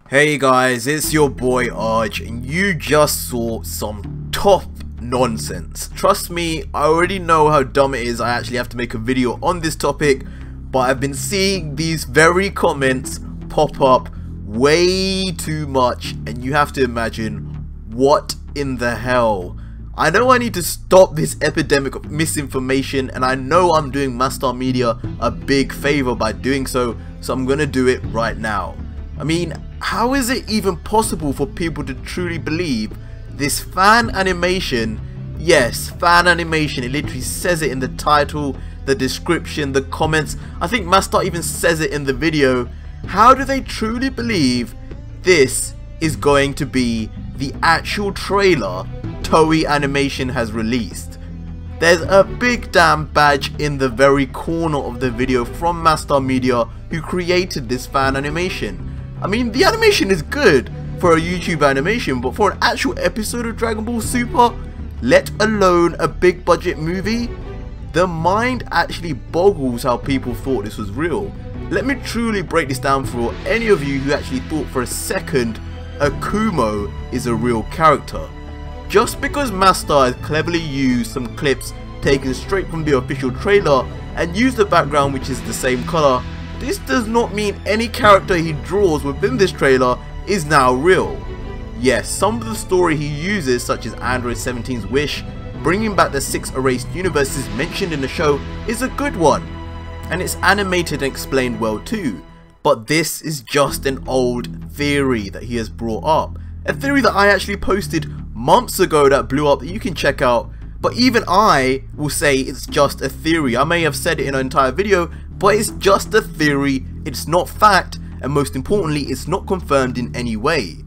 Hey guys, it's your boy Arj, and you just saw some top nonsense. Trust me, I already know how dumb it is. I actually have to make a video on this topic, but I've been seeing these very comments pop up way too much, and you have to imagine, what in the hell? I know I need to stop this epidemic of misinformation, and I know I'm doing Mastar Media a big favor by doing so I'm gonna do it right now. I mean, how is it even possible for people to truly believe this fan animation? Yes, fan animation, it literally says it in the title, the description, the comments. I think Mastar even says it in the video. How do they truly believe this is going to be the actual trailer Toei Animation has released? There's a big damn badge in the very corner of the video from Mastar Media, who created this fan animation. I mean, the animation is good for a YouTube animation, but for an actual episode of Dragon Ball Super, let alone a big budget movie, the mind actually boggles how people thought this was real. Let me truly break this down for any of you who actually thought for a second Akumo is a real character. Just because Mastar has cleverly used some clips taken straight from the official trailer and used the background which is the same color, this does not mean any character he draws within this trailer is now real. Yes, some of the story he uses, such as Android 17's wish, bringing back the 6 erased universes mentioned in the show, is a good one, and it's animated and explained well too. But this is just an old theory that he has brought up, a theory that I actually posted months ago that blew up, that you can check out. But even I will say it's just a theory. I may have said it in an entire video, but it's just a theory, it's not fact, and most importantly, it's not confirmed in any way.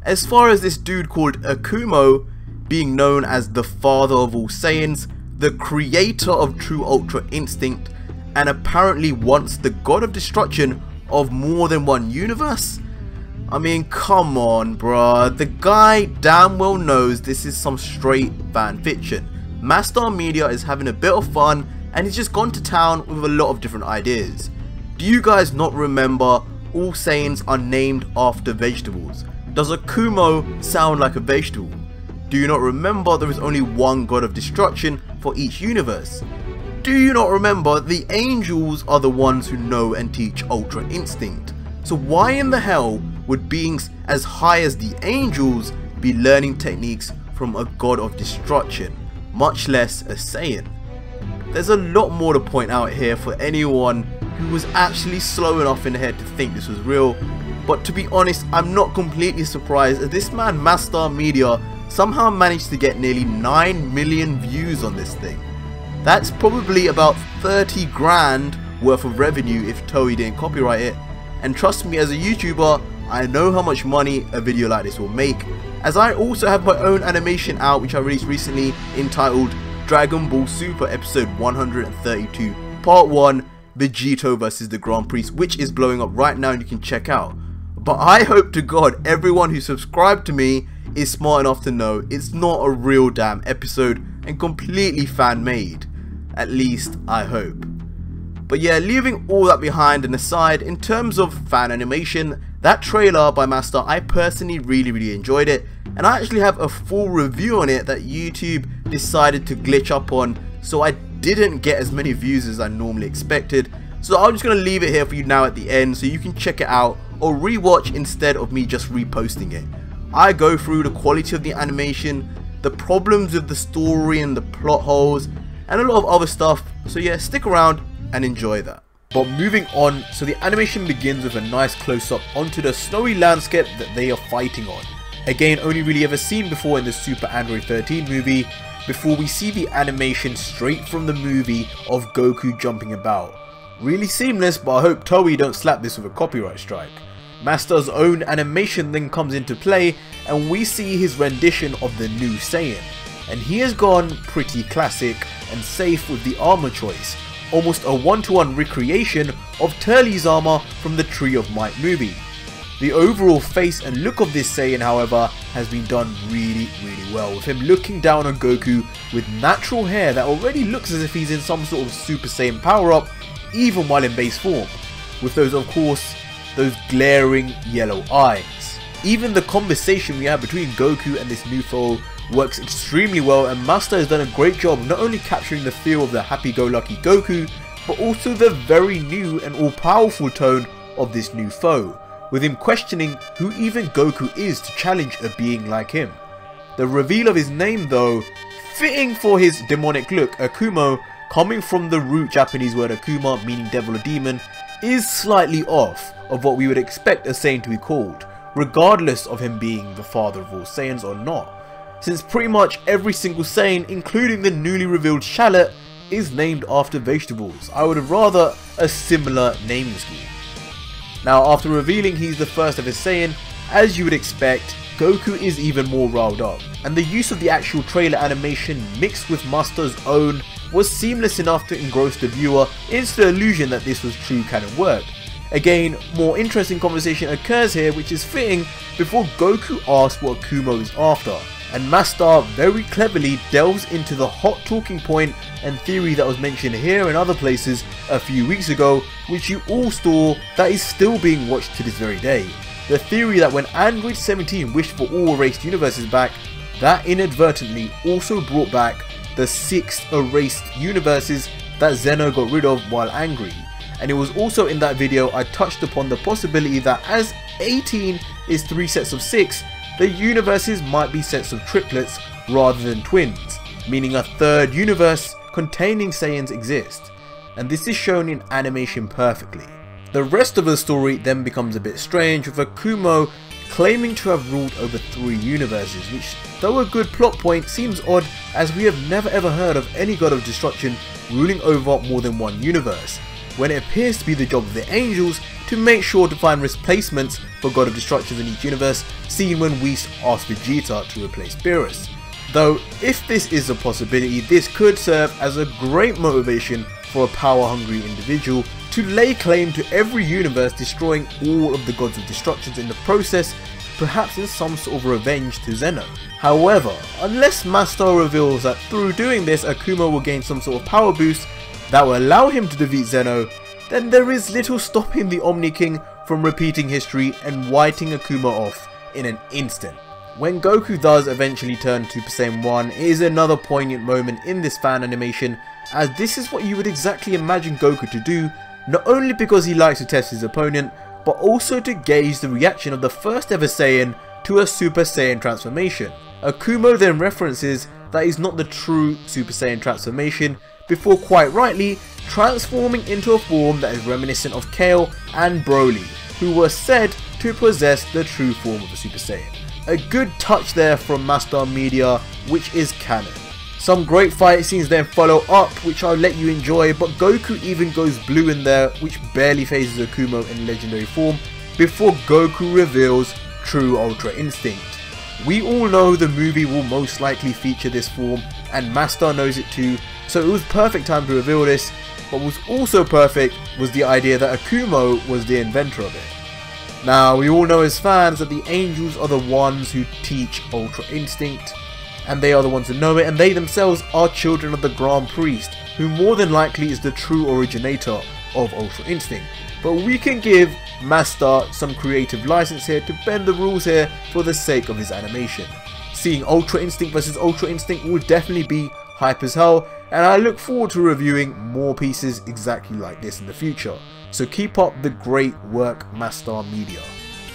As far as this dude called Akumo, being known as the father of all Saiyans, the creator of True Ultra Instinct, and apparently once the god of destruction of more than one universe? I mean, come on bruh, the guy damn well knows this is some straight fan fiction. Mastar Media is having a bit of fun, and he's just gone to town with a lot of different ideas. Do you guys not remember all Saiyans are named after vegetables? Does Akumo sound like a vegetable? Do you not remember there is only one god of destruction for each universe? Do you not remember the angels are the ones who know and teach Ultra Instinct? So why in the hell would beings as high as the angels be learning techniques from a god of destruction, much less a Saiyan? There's a lot more to point out here for anyone who was actually slow enough in the head to think this was real, but to be honest, I'm not completely surprised as this man Mastar Media somehow managed to get nearly 9 million views on this thing. That's probably about 30 grand worth of revenue if Toei didn't copyright it, and trust me, as a YouTuber, I know how much money a video like this will make, as I also have my own animation out which I released recently entitled Dragon Ball Super episode 132 part 1, Vegito vs the Grand Priest, which is blowing up right now and you can check out. But I hope to God everyone who subscribed to me is smart enough to know it's not a real damn episode and completely fan made. At least I hope. But yeah, leaving all that behind and aside, in terms of fan animation, that trailer by Mastar, I personally really enjoyed it, and I actually have a full review on it that YouTube decided to glitch up on, so I didn't get as many views as I normally expected. So I'm just going to leave it here for you now at the end so you can check it out or rewatch instead of me just reposting it. I go through the quality of the animation, the problems with the story and the plot holes, and a lot of other stuff, so yeah, stick around and enjoy that. But moving on, so the animation begins with a nice close-up onto the snowy landscape that they are fighting on. Again, only really ever seen before in the Super Android 13 movie, before we see the animation straight from the movie of Goku jumping about. Really seamless, but I hope Toei don't slap this with a copyright strike. Mastar's own animation then comes into play, and we see his rendition of the new Saiyan. And he has gone pretty classic and safe with the armor choice, almost a one-to-one recreation of Turley's armor from the Tree of Might movie. The overall face and look of this Saiyan, however, has been done really well, with him looking down on Goku with natural hair that already looks as if he's in some sort of Super Saiyan power-up, even while in base form, with those glaring yellow eyes. Even the conversation we have between Goku and this new foe works extremely well, and Master has done a great job not only capturing the feel of the happy-go-lucky Goku, but also the very new and all-powerful tone of this new foe, with him questioning who even Goku is to challenge a being like him. The reveal of his name though, fitting for his demonic look, Akumo, coming from the root Japanese word Akuma meaning devil or demon, is slightly off of what we would expect a Saiyan to be called, regardless of him being the father of all Saiyans or not, since pretty much every single Saiyan, including the newly revealed Shallot, is named after vegetables. I would have rather a similar naming scheme. Now, after revealing he's the first ever Saiyan, as you would expect, Goku is even more riled up, and the use of the actual trailer animation mixed with Master's own was seamless enough to engross the viewer into the illusion that this was true canon work. Again, more interesting conversation occurs here, which is fitting before Goku asks what Akumo is after, and Master very cleverly delves into the hot talking point and theory that was mentioned here and other places a few weeks ago, which you all saw that is still being watched to this very day. The theory that when Android 17 wished for all erased universes back, that inadvertently also brought back the 6 erased universes that Zeno got rid of while angry. And it was also in that video I touched upon the possibility that as 18 is 3 sets of 6, the universes might be sets of triplets rather than twins, meaning a third universe containing Saiyans exist, and this is shown in animation perfectly. The rest of the story then becomes a bit strange, with Akumo claiming to have ruled over 3 universes, which, though a good plot point, seems odd as we have never ever heard of any god of destruction ruling over more than 1 universe, when it appears to be the job of the angels to make sure to find replacements for God of Destructions in each universe, seen when Whis asked Vegeta to replace Beerus. Though, if this is a possibility, this could serve as a great motivation for a power-hungry individual to lay claim to every universe, destroying all of the Gods of Destructions in the process, perhaps in some sort of revenge to Zeno. However, unless Master reveals that through doing this Akuma will gain some sort of power boost that will allow him to defeat Zeno, then there is little stopping the Omni King from repeating history and wiping Akuma off in an instant. When Goku does eventually turn to Super Saiyan 1, it is another poignant moment in this fan animation, as this is what you would exactly imagine Goku to do, not only because he likes to test his opponent, but also to gauge the reaction of the first ever Saiyan to a Super Saiyan transformation. Akuma then references that he's not the true Super Saiyan transformation, before quite rightly transforming into a form that is reminiscent of Kale and Broly, who were said to possess the true form of a Super Saiyan. A good touch there from Master Media, which is canon. Some great fight scenes then follow up, which I'll let you enjoy, but Goku even goes blue in there, which barely phases Akuma in legendary form, before Goku reveals true Ultra Instinct. We all know the movie will most likely feature this form, and Master knows it too, so it was perfect time to reveal this. But what was also perfect was the idea that Akuma was the inventor of it. Now, we all know as fans that the angels are the ones who teach Ultra Instinct, and they are the ones who know it, and they themselves are children of the Grand Priest, who more than likely is the true originator of Ultra Instinct. But we can give Master some creative license here to bend the rules here for the sake of his animation. Seeing Ultra Instinct versus Ultra Instinct will definitely be hype as hell, and I look forward to reviewing more pieces exactly like this in the future. So keep up the great work, Master Media.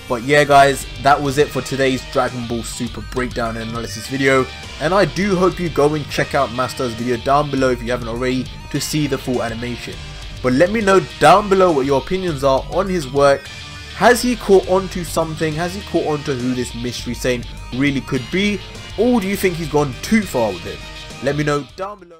But yeah guys, that was it for today's Dragon Ball Super breakdown and analysis video, and I do hope you go and check out Master's video down below if you haven't already to see the full animation. But let me know down below what your opinions are on his work. Has he caught on to something? Has he caught on to who this Mystery Saiyan really could be? Or do you think he's gone too far with him? Let me know down below.